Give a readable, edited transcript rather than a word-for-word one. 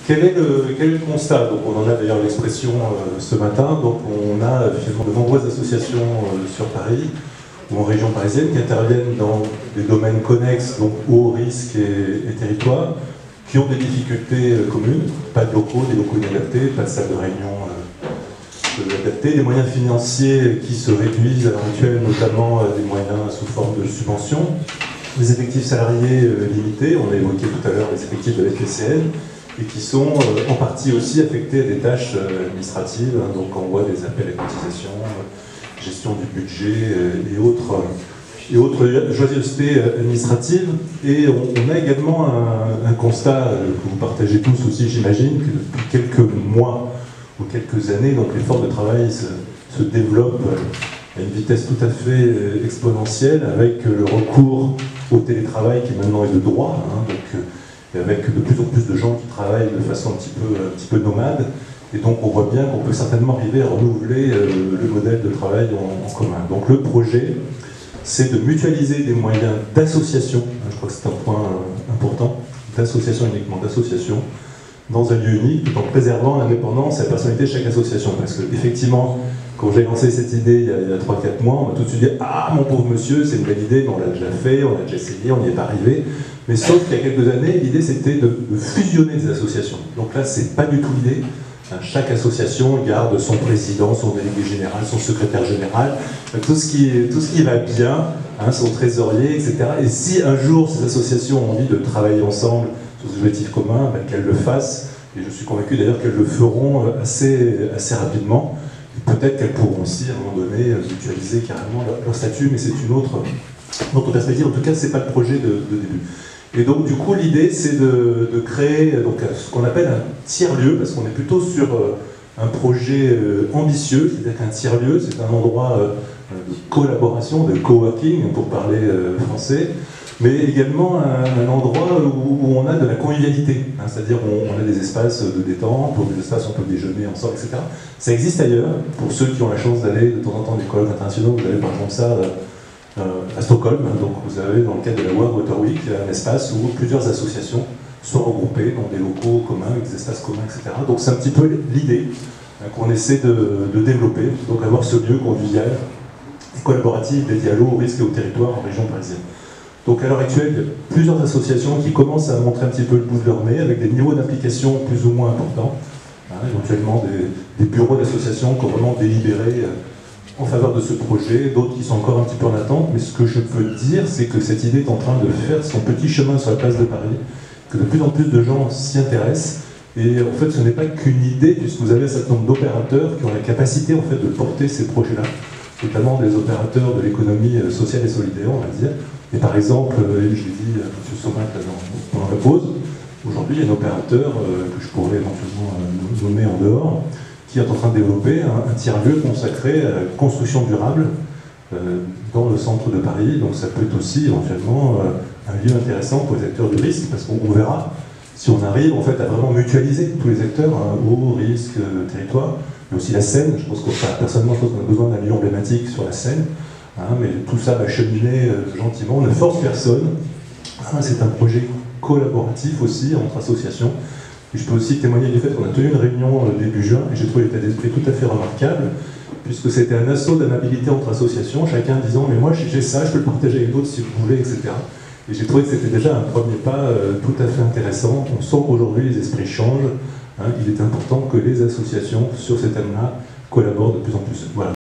quel est le constat? Donc, on en a d'ailleurs l'expression ce matin. Donc, on a finalement de nombreuses associations sur Paris ou en région parisienne qui interviennent dans des domaines connexes, donc eau, risque et territoire, qui ont des difficultés communes, pas de locaux, des locaux inadaptés, pas de salle de réunion adaptées, des moyens financiers qui se réduisent à l'heure actuelle, notamment des moyens sous forme de subventions, des effectifs salariés limités, on a évoqué tout à l'heure les effectifs de la FPCN, et qui sont en partie aussi affectés à des tâches administratives, hein, donc envoi des appels à cotisation, gestion du budget et autres joyeusetés administratives. Et on a également un constat que vous partagez tous aussi, j'imagine, que depuis quelques mois ou quelques années, donc les formes de travail se développent à une vitesse tout à fait exponentielle, avec le recours au télétravail qui maintenant est de droit, hein, donc, avec de plus en plus de gens qui travaillent de façon un petit peu nomade. Et donc on voit bien qu'on peut certainement arriver à renouveler le modèle de travail en commun. Donc le projet, c'est de mutualiser des moyens d'association, je crois que c'est un point important, d'association uniquement, d'association, dans un lieu unique, tout en préservant l'indépendance et la personnalité de chaque association. Parce que effectivement, quand j'ai lancé cette idée il y a 3-4 mois, on m'a tout de suite dit « Ah, mon pauvre monsieur, c'est une belle idée, mais on l'a déjà fait, on l'a déjà essayé, on n'y est pas arrivé ». Mais sauf qu'il y a quelques années, l'idée c'était de fusionner des associations. Donc là, c'est pas du tout l'idée. Chaque association garde son président, son délégué général, son secrétaire général, tout ce qui va bien, hein, son trésorier, etc. Et si un jour ces associations ont envie de travailler ensemble sur des objectifs communs, ben, qu'elles le fassent. Et je suis convaincu d'ailleurs qu'elles le feront assez rapidement. Peut-être qu'elles pourront aussi, à un moment donné, mutualiser carrément leur statut, mais c'est une autre perspective. En tout cas, ce n'est pas le projet de début. Et donc, du coup, l'idée, c'est de créer donc, ce qu'on appelle un tiers-lieu, parce qu'on est plutôt sur un projet ambitieux, c'est-à-dire qu'un tiers-lieu, c'est un endroit de collaboration, de coworking, pour parler français, mais également un endroit où on a de la convivialité, hein, c'est-à-dire on a des espaces de détente, des espaces où on peut déjeuner ensemble, etc. Ça existe ailleurs, pour ceux qui ont la chance d'aller de temps en temps à des colloques internationaux, vous avez par exemple ça à Stockholm, donc vous avez dans le cadre de la World Water Week un espace où plusieurs associations sont regroupées dans des locaux communs, avec des espaces communs, etc. Donc c'est un petit peu l'idée hein, qu'on essaie de développer, donc avoir ce lieu convivial et collaboratif dédié à l'eau, au risque et au territoire en région parisienne. Donc à l'heure actuelle, il y a plusieurs associations qui commencent à montrer un petit peu le bout de leur nez, avec des niveaux d'implication plus ou moins importants, hein, éventuellement des bureaux d'associations qui ont vraiment délibéré en faveur de ce projet, d'autres qui sont encore un petit peu en attente, mais ce que je peux dire, c'est que cette idée est en train de faire son petit chemin sur la place de Paris, que de plus en plus de gens s'y intéressent, et en fait ce n'est pas qu'une idée, puisque vous avez un certain nombre d'opérateurs qui ont la capacité en fait de porter ces projets-là, notamment des opérateurs de l'économie sociale et solidaire, on va dire. Et par exemple, je l'ai dit à M. Somat pendant la pause, aujourd'hui il y a un opérateur que je pourrais éventuellement nommer en dehors, qui est en train de développer un tiers-lieu consacré à la construction durable dans le centre de Paris. Donc ça peut être aussi éventuellement un lieu intéressant pour les acteurs du risque, parce qu'on verra si on arrive en fait à vraiment mutualiser tous les acteurs, hein, eau, risque, territoire, mais aussi la Seine. Je pense personnellement, je pense qu'on a besoin d'un lieu emblématique sur la Seine, hein, mais tout ça va cheminer gentiment. On ne force personne. Hein, c'est un projet collaboratif aussi entre associations. Et je peux aussi témoigner du fait qu'on a tenu une réunion début juin, et j'ai trouvé l'état d'esprit tout à fait remarquable, puisque c'était un assaut d'amabilité entre associations, chacun disant « mais moi j'ai ça, je peux le partager avec d'autres si vous voulez, etc. » Et j'ai trouvé que c'était déjà un premier pas tout à fait intéressant. On sent qu'aujourd'hui les esprits changent, hein, il est important que les associations sur ces thèmes-là collaborent de plus en plus. Voilà.